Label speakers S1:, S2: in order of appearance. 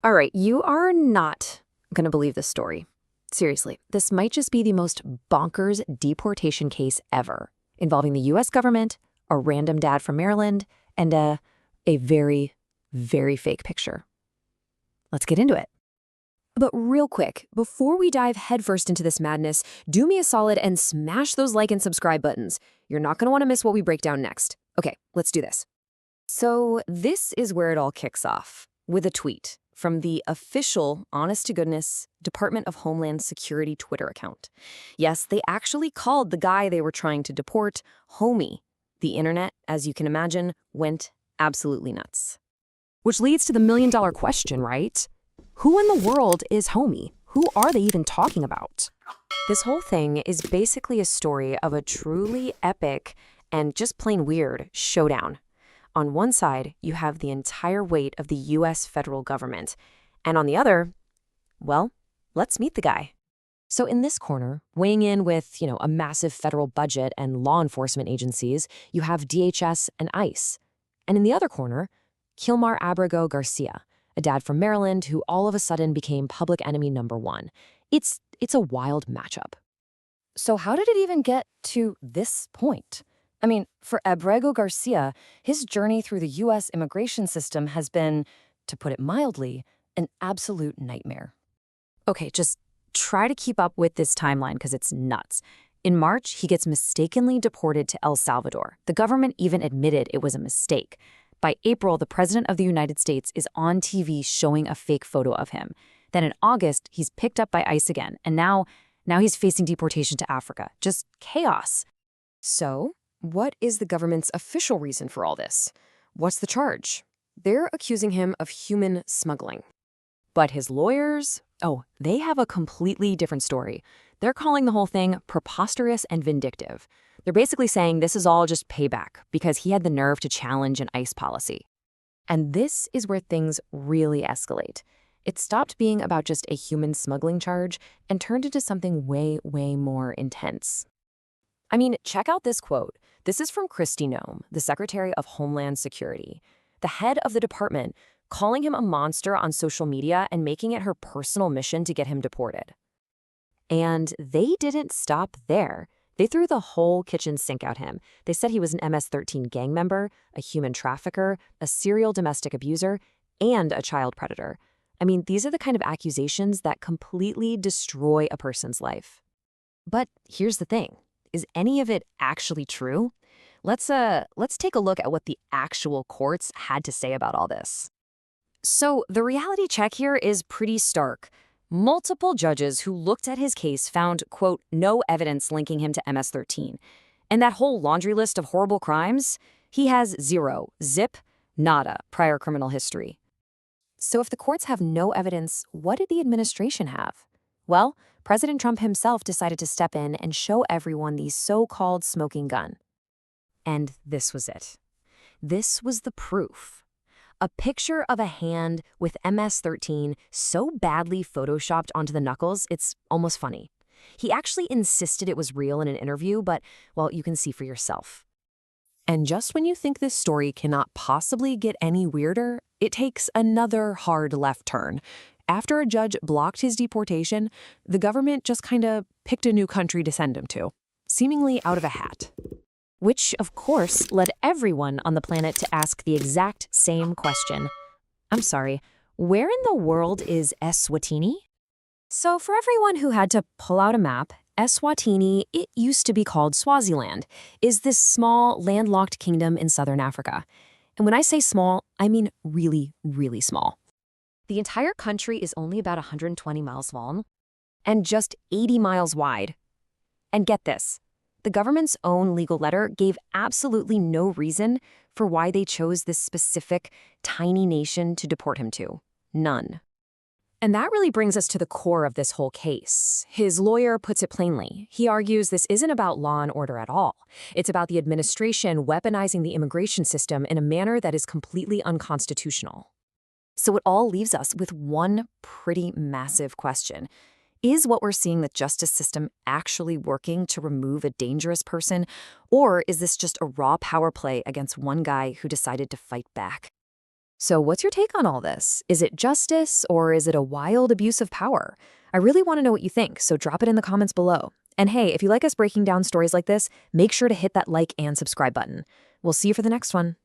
S1: All right, you are not going to believe this story. Seriously, this might just be the most bonkers deportation case ever, involving the U.S. government, a random dad from Maryland, and a very, very fake picture. Let's get into it. But real quick, before we dive headfirst into this madness, do me a solid and smash those like and subscribe buttons. You're not going to want to miss what we break down next. Okay, let's do this. So this is where it all kicks off, with a tweet from the official, honest-to-goodness, Department of Homeland Security Twitter account. Yes, they actually called the guy they were trying to deport Homie. The internet, as you can imagine, went absolutely nuts.
S2: Which leads to the million-dollar question, right? Who in the world is Homie? Who are they even talking about?
S1: This whole thing is basically a story of a truly epic and just plain weird showdown. On one side, you have the entire weight of the U.S. federal government. And on the other, well, let's meet the guy. So in this corner, weighing in with, a massive federal budget and law enforcement agencies, you have DHS and ICE. And in the other corner, Kilmar Abrego Garcia, a dad from Maryland who all of a sudden became public enemy #1. It's a wild matchup. So how did it even get to this point? I mean, for Abrego Garcia, his journey through the U.S. immigration system has been, to put it mildly, an absolute nightmare. Okay, just try to keep up with this timeline because it's nuts. In March, he gets mistakenly deported to El Salvador. The government even admitted it was a mistake. By April, the President of the United States is on TV showing a fake photo of him. Then in August, he's picked up by ICE again, and now he's facing deportation to Africa. Just chaos. So, what is the government's official reason for all this? What's the charge? They're accusing him of human smuggling. But his lawyers, they have a completely different story. They're calling the whole thing preposterous and vindictive. They're basically saying this is all just payback because he had the nerve to challenge an ICE policy. And this is where things really escalate. It stopped being about just a human smuggling charge and turned into something way, way more intense. I mean, check out this quote. This is from Kristi Noem, the Secretary of Homeland Security, the head of the department, calling him a monster on social media and making it her personal mission to get him deported. And they didn't stop there. They threw the whole kitchen sink at him. They said he was an MS-13 gang member, a human trafficker, a serial domestic abuser, and a child predator. I mean, these are the kind of accusations that completely destroy a person's life. But here's the thing. Is any of it actually true? Let's take a look at what the actual courts had to say about all this. So the reality check here is pretty stark. Multiple judges who looked at his case found, quote, no evidence linking him to MS-13. And that whole laundry list of horrible crimes, he has 0, zip, nada, prior criminal history. So if the courts have no evidence, what did the administration have? Well, President Trump himself decided to step in and show everyone the so-called smoking gun. And this was it. This was the proof. A picture of a hand with MS-13 so badly photoshopped onto the knuckles, it's almost funny. He actually insisted it was real in an interview, but, well, you can see for yourself. And just when you think this story cannot possibly get any weirder, it takes another hard left turn. After a judge blocked his deportation, the government just kind of picked a new country to send him to, seemingly out of a hat. Which, of course, led everyone on the planet to ask the exact same question. I'm sorry, where in the world is Eswatini? So for everyone who had to pull out a map, Eswatini, it used to be called Swaziland, is this small, landlocked kingdom in southern Africa. And when I say small, I mean really, really small. The entire country is only about 120 miles long and just 80 miles wide. And get this, the government's own legal letter gave absolutely no reason for why they chose this specific, tiny nation to deport him to. None. And that really brings us to the core of this whole case. His lawyer puts it plainly. He argues this isn't about law and order at all. It's about the administration weaponizing the immigration system in a manner that is completely unconstitutional. So it all leaves us with one pretty massive question. Is what we're seeing the justice system actually working to remove a dangerous person, or is this just a raw power play against one guy who decided to fight back? So what's your take on all this? Is it justice or is it a wild abuse of power? I really want to know what you think, so drop it in the comments below. And hey, if you like us breaking down stories like this, make sure to hit that like and subscribe button. We'll see you for the next one.